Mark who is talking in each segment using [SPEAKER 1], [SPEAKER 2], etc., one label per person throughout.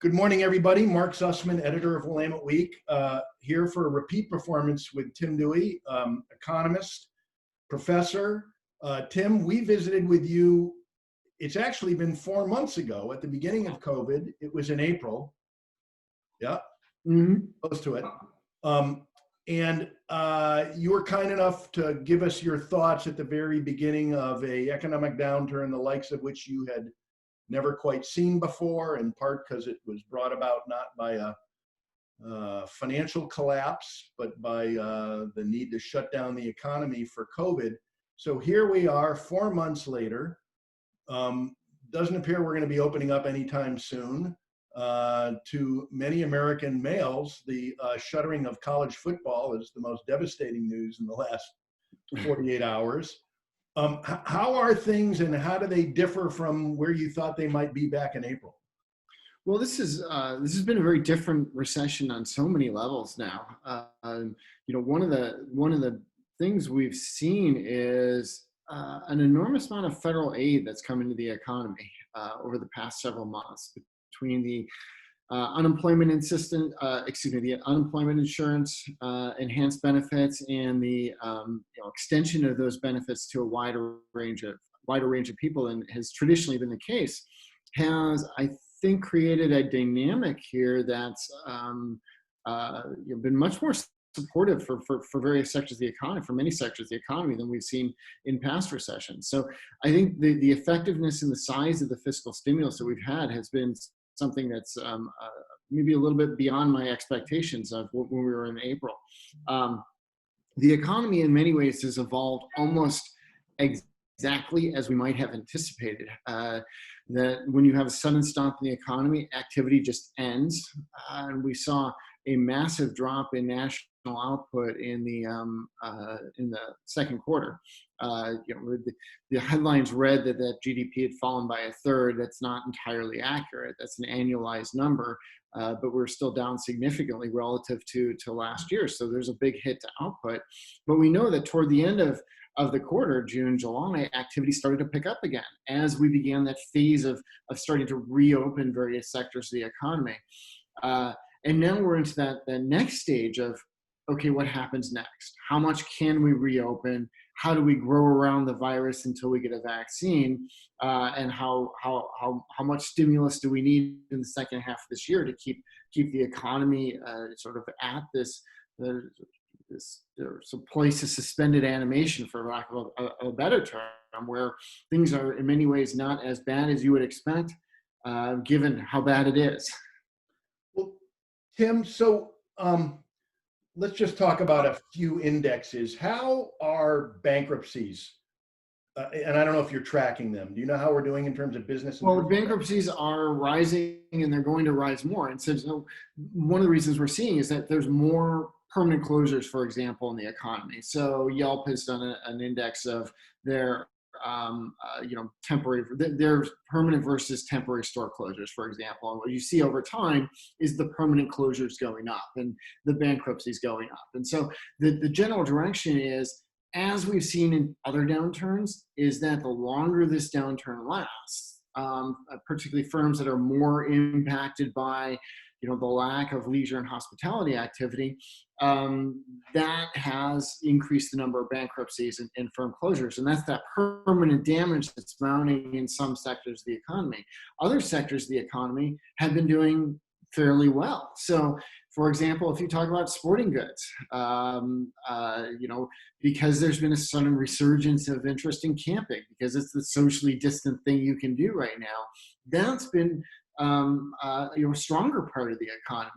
[SPEAKER 1] Good morning, everybody. Mark Sussman, editor of Willamette Week, here for a repeat performance with Tim Dewey, economist, professor. Tim, we visited with you. It's actually been 4 months ago at the beginning of COVID. It was in April. Yeah, close to it. And you were kind enough to give us your thoughts at the very beginning of a economic downturn, the likes of which you had never quite seen before, in part because it was brought about not by a financial collapse, but by the need to shut down the economy for COVID. So here we are 4 months later. Doesn't appear we're going to be opening up anytime soon. To many American males, the shuttering of college football is the most devastating news in the last 48 hours. How are things and how do they differ from where you thought they might be back in April?
[SPEAKER 2] Well, this has been a very different recession on so many levels now. One of the things we've seen is an enormous amount of federal aid that's come into the economy over the past several months between the unemployment insurance enhanced benefits and the extension of those benefits to a wider range of people, and has traditionally been the case, has, I think, created a dynamic here that's been much more supportive for various sectors of the economy, for many sectors of the economy, than we've seen in past recessions. So I think the effectiveness and the size of the fiscal stimulus that we've had has been something that's maybe a little bit beyond my expectations of when we were in April. The economy in many ways has evolved almost exactly as we might have anticipated. That when you have a sudden stop in the economy, activity just ends. And we saw a massive drop in national output in the second quarter. The headlines read that GDP had fallen by a third. That's not entirely accurate. That's an annualized number, but we're still down significantly relative to last year. So there's a big hit to output. But we know that toward the end of the quarter, June, July, activity started to pick up again as we began that phase of starting to reopen various sectors of the economy. And now we're into that next stage of, okay, what happens next? How much can we reopen? How do we grow around the virus until we get a vaccine? And how much stimulus do we need in the second half of this year to keep the economy sort of at this place of suspended animation, for lack of a better term, where things are in many ways not as bad as you would expect, given how bad it is.
[SPEAKER 1] Well, Tim, so let's just talk about a few indexes. How are bankruptcies? And I don't know if you're tracking them. Do you know how we're doing in terms of business?
[SPEAKER 2] Well, bankruptcies are rising, and they're going to rise more. And so one of the reasons we're seeing is that there's more permanent closures, for example, in the economy. So Yelp has done an index of their their permanent versus temporary store closures, for example. And what you see over time is the permanent closures going up and the bankruptcies going up. And so the general direction is, as we've seen in other downturns, is that the longer this downturn lasts, particularly firms that are more impacted by the lack of leisure and hospitality activity, that has increased the number of bankruptcies and firm closures. And that's that permanent damage that's mounting in some sectors of the economy. Other sectors of the economy have been doing fairly well. So, for example, if you talk about sporting goods, because there's been a sudden resurgence of interest in camping, because it's the socially distant thing you can do right now, that's been a stronger part of the economy.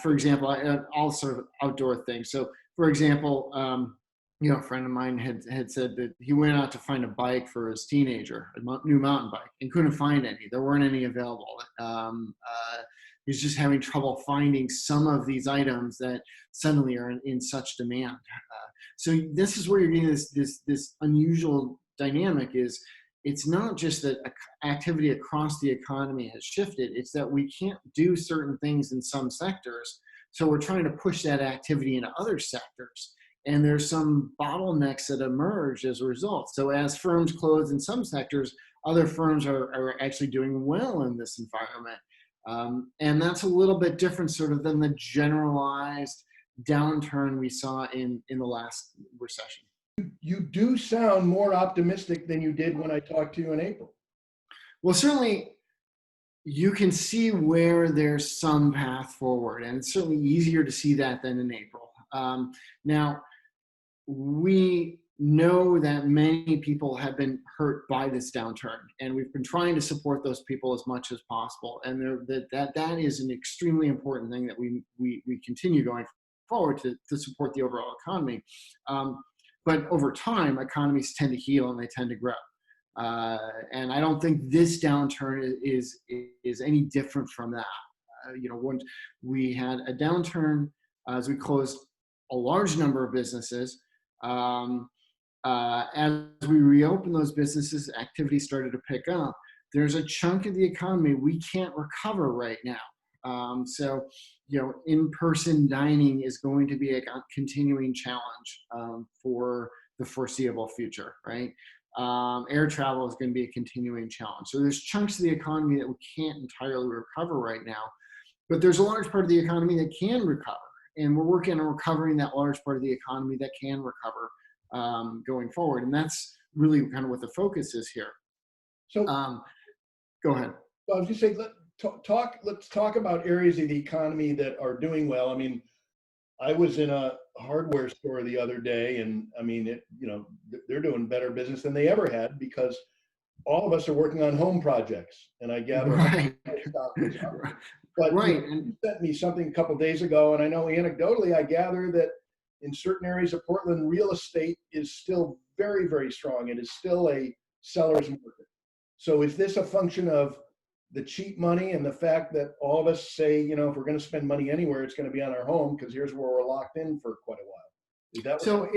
[SPEAKER 2] For example, all sort of outdoor things. So, for example, a friend of mine had said that he went out to find a bike for his teenager, a new mountain bike, and couldn't find any. There weren't any available. He's just having trouble finding some of these items that suddenly are in such demand. So this is where you're getting this unusual dynamic. Is it's not just that activity across the economy has shifted, it's that we can't do certain things in some sectors. So we're trying to push that activity into other sectors. And there's some bottlenecks that emerge as a result. So as firms close in some sectors, other firms are actually doing well in this environment. And that's a little bit different sort of than the generalized downturn we saw in the last recession.
[SPEAKER 1] You do sound more optimistic than you did when I talked to you in April.
[SPEAKER 2] Well, certainly you can see where there's some path forward, and it's certainly easier to see that than in April. Now, we know that many people have been hurt by this downturn, and we've been trying to support those people as much as possible. And that is an extremely important thing that we continue going forward to support the overall economy. But over time, economies tend to heal and they tend to grow. And I don't think this downturn is any different from that. When we had a downturn as we closed a large number of businesses, as we reopened those businesses, activity started to pick up. There's a chunk of the economy we can't recover right now. So, in-person dining is going to be a continuing challenge for the foreseeable future, right? Air travel is going to be a continuing challenge. So there's chunks of the economy that we can't entirely recover right now, but there's a large part of the economy that can recover. And we're working on recovering that large part of the economy that can recover going forward. And that's really kind of what the focus is here.
[SPEAKER 1] So
[SPEAKER 2] go ahead.
[SPEAKER 1] I was just saying, let's talk about areas of the economy that are doing well. I mean, I was in a hardware store the other day, and I mean, they're doing better business than they ever had because all of us are working on home projects, and I gather.
[SPEAKER 2] Right.
[SPEAKER 1] But
[SPEAKER 2] right.
[SPEAKER 1] You sent me something a couple of days ago, and I know anecdotally, I gather that in certain areas of Portland, real estate is still very, very strong. It is still a seller's market. So is this a function of the cheap money and the fact that all of us say, if we're going to spend money anywhere, it's going to be on our home because here's where we're locked in for quite a while? Is that
[SPEAKER 2] so?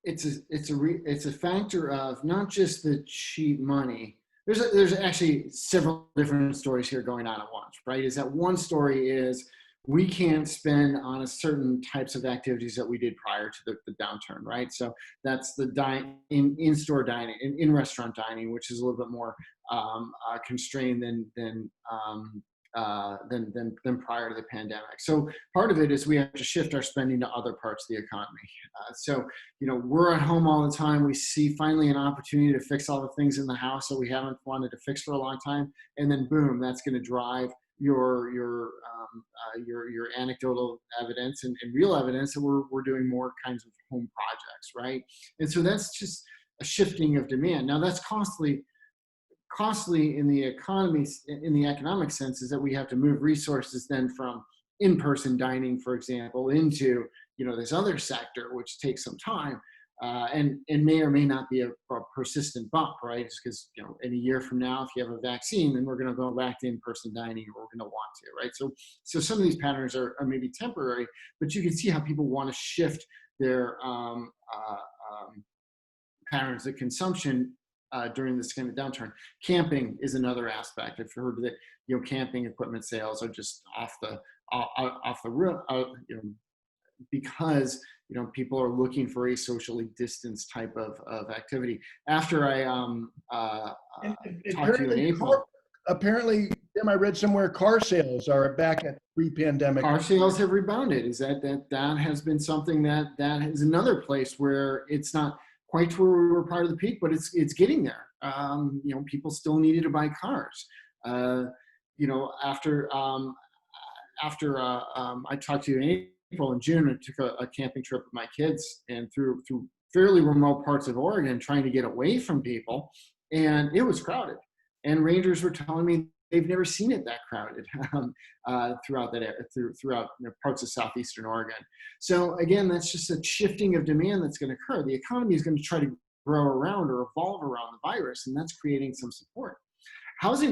[SPEAKER 2] It's a factor of not just the cheap money. There's actually several different stories here going on at once, right? Is that one story is we can't spend on a certain types of activities that we did prior to the downturn, right? So that's the in-store dining, in-restaurant dining, which is a little bit more constrained than prior to the pandemic. So part of it is we have to shift our spending to other parts of the economy. So we're at home all the time. We see finally an opportunity to fix all the things in the house that we haven't wanted to fix for a long time, and then boom, that's going to drive your anecdotal evidence and real evidence that we're doing more kinds of home projects, right? And so that's just a shifting of demand. Now that's costly in the economy, in the economic sense, is that we have to move resources then from in-person dining, for example, into this other sector, which takes some time. And may or may not be a persistent bump, right? It's because in a year from now, if you have a vaccine, then we're going to go back to in-person dining, or we're going to want to, right? So some of these patterns are maybe temporary, but you can see how people want to shift their patterns of consumption during this kind of downturn. Camping is another aspect. I've heard that camping equipment sales are just off the roof, because people are looking for a socially distanced type of activity. After I talked to you in April,
[SPEAKER 1] apparently, Tim, I read somewhere car sales are back at pre-pandemic.
[SPEAKER 2] Car sales have rebounded. Is that has been something that is another place where it's not quite to where we were prior to the peak, but it's getting there. People still needed to buy cars. After I talked to you in April and June, I took a camping trip with my kids and through fairly remote parts of Oregon, trying to get away from people, and it was crowded. And rangers were telling me they've never seen it that crowded throughout parts of southeastern Oregon. So again, that's just a shifting of demand that's going to occur. The economy is going to try to grow around or evolve around the virus, and that's creating some support. Housing